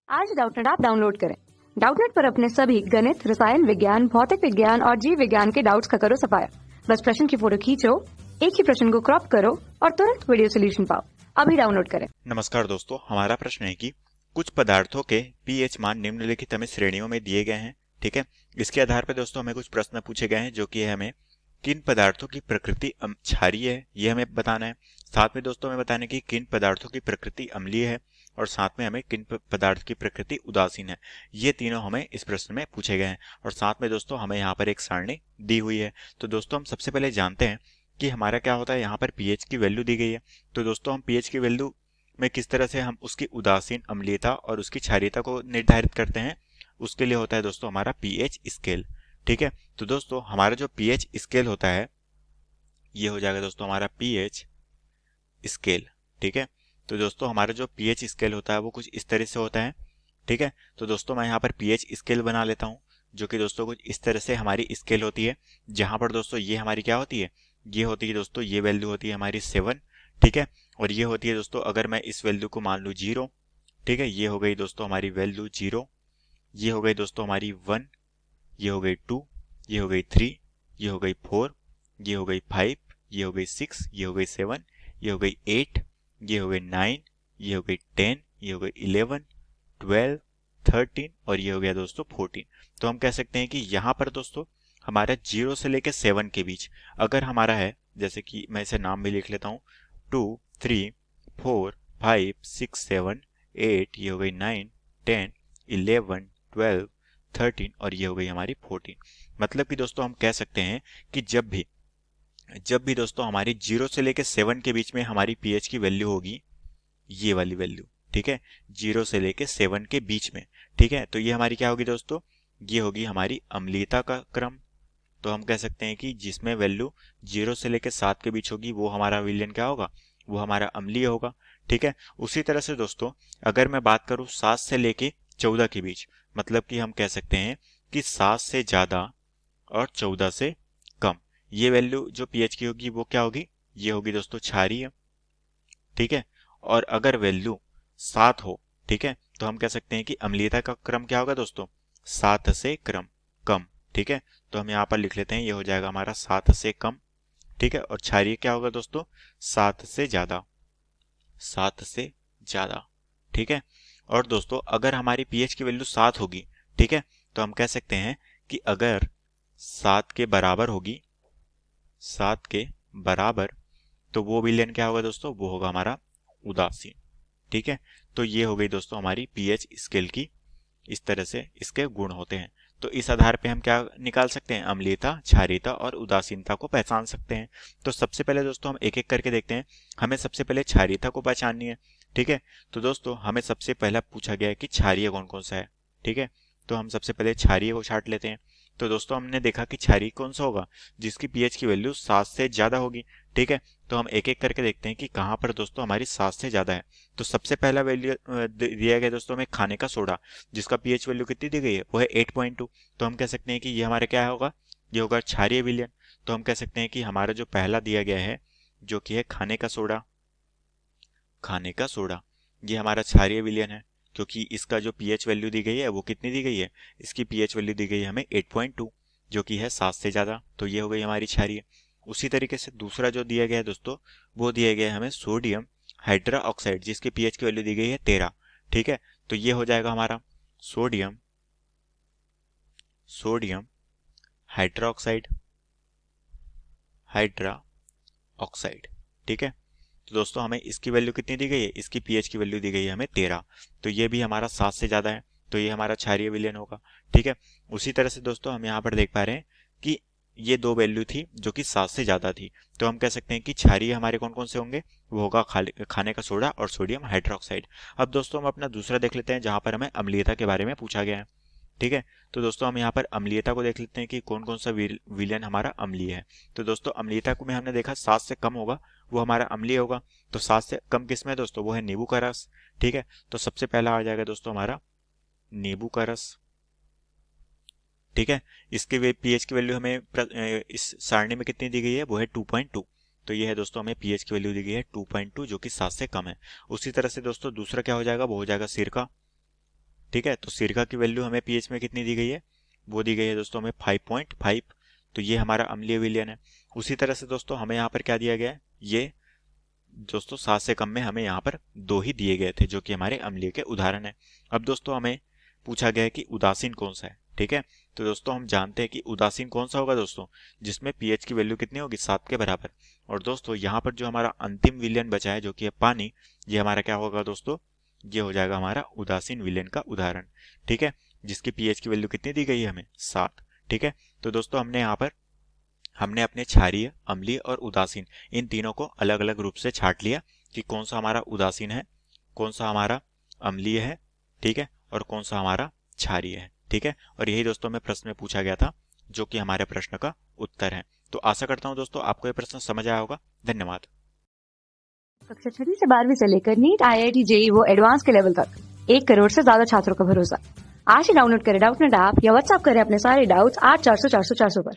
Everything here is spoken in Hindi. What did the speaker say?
आज डाउटनेट ऐप डाउनलोड करें। डाउटनेट पर अपने सभी गणित, रसायन विज्ञान, भौतिक विज्ञान और जीव विज्ञान के डाउट्स का करो सफाया। बस प्रश्न की फोटो खींचो, एक ही प्रश्न को क्रॉप करो और तुरंत वीडियो सोल्यूशन पाओ। अभी डाउनलोड करें। नमस्कार दोस्तों, हमारा प्रश्न है कि कुछ पदार्थों के पीएच मान निम्नलिखित हमें श्रेणियों में दिए गए हैं। ठीक है, इसके आधार पर दोस्तों हमें कुछ प्रश्न पूछे गए हैं जो कि हमें किन पदार्थों की प्रकृति क्षारीय है ये हमें बताना है। साथ में दोस्तों हमें बताना है कि किन पदार्थों की प्रकृति अम्लीय है और साथ में हमें किन पदार्थ की प्रकृति उदासीन है। ये तीनों हमें इस प्रश्न में पूछे गए हैं और साथ में दोस्तों हमें यहाँ पर एक सारणी दी हुई है। तो दोस्तों हम सबसे पहले जानते हैं कि हमारा क्या होता है। यहाँ पर पीएच की वैल्यू दी गई है। तो दोस्तों हम पीएच की वैल्यू में किस तरह से हम उसकी उदासीन, अम्लीयता और उसकी क्षारीयता को निर्धारित करते हैं, उसके लिए होता है दोस्तों हमारा पीएच स्केल। ठीक है, तो दोस्तों हमारा जो पीएच स्केल होता है ये हो जाएगा दोस्तों हमारा पीएच स्केल। ठीक है, तो दोस्तों हमारा जो पीएच स्केल होता है वो कुछ इस तरह से होता है। ठीक है, तो दोस्तों मैं यहाँ पर पीएच स्केल बना लेता हूँ जो कि दोस्तों कुछ इस तरह से हमारी स्केल होती है, जहां पर दोस्तों ये हमारी क्या होती है, ये होती है दोस्तों, ये वैल्यू होती है हमारी 7। ठीक है, और ये होती है दोस्तों, अगर मैं इस वैल्यू को मान लूँ 0। ठीक है, ये हो गई दोस्तों हमारी वैल्यू 0, ये हो गई दोस्तों हमारी 1, ये हो गई 2, ये हो गई 3, ये हो गई 4, ये हो गई 5, ये हो गई 6, ये हो गई 7, ये हो गई 8, ये हो गई 9, ये हो गई 10, ये हो गई 11, 12, 13 और ये हो गया दोस्तों 14। तो हम कह सकते हैं कि यहाँ पर दोस्तों हमारा 0 से लेकर 7 के बीच अगर हमारा है, जैसे कि मैं इसे नाम भी लिख लेता हूँ, 2, 3, 4, 5, 6, 7, 8, ये हो गई 9, 10, 11, 12, 13 और ये हो गई हमारी 14। मतलब कि दोस्तों हम कह सकते हैं कि जब भी दोस्तों हमारी 0 से लेकर 7 के बीच में हमारी पीएच की वैल्यू होगी, ये वाली वैल्यू, ठीक है, 0 से लेके 7 के बीच में, ठीक है, तो ये हमारी क्या होगी दोस्तों, ये होगी हमारी अम्लीयता का क्रम। तो हम कह सकते हैं कि जिसमें वैल्यू 0 से लेके 7 के बीच होगी वो हमारा विलयन क्या होगा, वो हमारा अम्लीय होगा। ठीक है, उसी तरह से दोस्तों अगर मैं बात करूं 7 से लेके 14 के बीच, मतलब कि हम कह सकते हैं कि 7 से ज्यादा और 14 से कम, ये वैल्यू जो पीएच की होगी वो क्या होगी, ये होगी दोस्तों क्षारीय। ठीक है, और अगर वैल्यू 7 हो, ठीक है, तो हम कह सकते हैं कि अम्लीयता का क्रम क्या होगा दोस्तों, 7 से क्रम कम। ठीक है, तो हम यहाँ पर लिख लेते हैं, ये हो जाएगा हमारा 7 से कम। ठीक है, और क्षारीय क्या होगा दोस्तों, 7 से ज्यादा, 7 से ज्यादा। ठीक है, और दोस्तों अगर हमारी पीएच की वैल्यू 7 होगी, ठीक है, तो हम कह सकते हैं कि अगर 7 के बराबर होगी, 7 के बराबर, तो वो विलयन क्या होगा दोस्तों, वो होगा हमारा उदासीन। ठीक है, तो ये हो गई दोस्तों हमारी पीएच स्केल की, इस तरह से इसके गुण होते हैं। तो इस आधार पे हम क्या निकाल सकते हैं, अम्लीयता, क्षारीयता और उदासीनता को पहचान सकते हैं। तो सबसे पहले दोस्तों हम एक एक करके देखते हैं। हमें सबसे पहले क्षारीयता को पहचाननी है। ठीक है, तो दोस्तों हमें सबसे पहला पूछा गया है कि क्षारीय कौन कौन सा है। ठीक है, तो हम सबसे पहले क्षारीय को छांट लेते हैं। तो दोस्तों हमने देखा कि क्षारीय कौन सा होगा, जिसकी पीएच की वैल्यू 7 से ज्यादा होगी। ठीक है, तो हम एक एक करके देखते हैं कि कहाँ पर दोस्तों हमारी 7 से ज्यादा है। तो सबसे पहला वैल्यू दिया गया दोस्तों हमें खाने का सोडा, जिसका पीएच वैल्यू कितनी दी गई है, वो है 8.2। तो हम कह सकते हैं कि ये हमारा क्या होगा, ये होगा क्षारीय विलयन। तो हम कह सकते हैं कि हमारा जो पहला दिया गया है जो कि है खाने का सोडा, खाने का सोडा, ये हमारा क्षारीय विलयन है, क्योंकि इसका जो पीएच वैल्यू दी गई है वो कितनी दी गई है, इसकी पीएच वैल्यू दी गई है हमें 8.2 जो कि है 7 से ज्यादा। तो ये हो गई हमारी क्षारीय। उसी तरीके से दूसरा जो दिया गया है दोस्तों, वो दिया गया है हमें सोडियम हाइड्रा ऑक्साइड, जिसकी पीएच की वैल्यू दी गई है 13। ठीक है, तो ये हो जाएगा हमारा sodium sodium hydra oxide, hydra oxide. ठीक है, तो दोस्तों हमें इसकी वैल्यू कितनी दी गई है, इसकी पीएच की वैल्यू दी गई है हमें 13। तो ये भी हमारा 7 से ज्यादा है, तो ये हमारा क्षारीय विलयन होगा। ठीक है, उसी तरह से दोस्तों हम यहाँ पर देख पा रहे हैं कि ये दो वैल्यू थी जो कि 7 से ज्यादा थी। तो हम कह सकते हैं कि क्षारीय हमारे कौन कौन से होंगे, वो होगा खाने का सोडा और सोडियम हाइड्रोक्साइड। अब दोस्तों हम अपना दूसरा देख लेते हैं जहां पर हमें अम्लीयता के बारे में पूछा गया है। ठीक है, तो दोस्तों हम यहाँ पर अम्लीयता को देख लेते हैं कि कौन कौन सा विलयन हमारा अम्लीय है। तो दोस्तों अम्लीयता को में हमने देखा 7 से कम होगा वो हमारा अम्लीय होगा। तो 7 से कम किस में है दोस्तों, वो है नींबू का रस। ठीक है, तो सबसे पहला आ जाएगा दोस्तों हमारा नींबू का रस। ठीक है, इसके वे पीएच की वैल्यू हमें इस सारणी में कितनी दी गई है, वो है 2.2। तो ये है दोस्तों हमें पीएच की वैल्यू दी गई है 2.2 जो कि 7 से कम है। उसी तरह से दोस्तों दूसरा क्या हो जाएगा, वो हो जाएगा सिरका। ठीक है। तो सिरका की वैल्यू हमें पीएच में कितनी दी गई है, वो दी गई है दोस्तों हमें 5.5। तो ये हमारा अम्लीय विलयन है। उसी तरह से दोस्तों हमें यहाँ पर क्या दिया गया है, ये दोस्तों 7 से कम में हमें यहाँ पर 2 ही दिए गए थे जो कि हमारे अम्लीय के उदाहरण है। अब दोस्तों हमें पूछा गया है कि उदासीन कौन सा है, ठीक है। तो दोस्तों हम जानते हैं कि उदासीन कौन सा होगा दोस्तों, जिसमें पीएच की वैल्यू कितनी होगी, 7 के बराबर। और दोस्तों यहाँ पर जो हमारा अंतिम विलयन बचा है जो कि है पानी, ये हमारा क्या होगा दोस्तों, ये हो जाएगा हमारा उदासीन विलयन का उदाहरण, ठीक है, जिसकी पीएच की वैल्यू कितनी दी गई है हमें, 7, ठीक है। तो दोस्तों हमने अपने क्षारीय, अम्लीय और उदासीन इन तीनों को अलग अलग रूप से छांट लिया कि कौन सा हमारा उदासीन है, कौन सा हमारा अम्लीय है, ठीक है, और कौन सा हमारा क्षारीय है, ठीक है। और यही दोस्तों में प्रश्न में पूछा गया था जो कि हमारे प्रश्न का उत्तर है। तो आशा करता हूं दोस्तों आपको ये प्रश्न समझ आया होगा। धन्यवाद। कक्षा 6 से 12वीं से लेकर नीट, IIT, JEE वो एडवांस के लेवल तक 1 करोड़ से ज्यादा छात्रों का भरोसा। आज ही डाउनलोड करें डाउटनेट ऐप या व्हाट्सएप करें अपने सारे डाउट्स 8400 400 400 पर।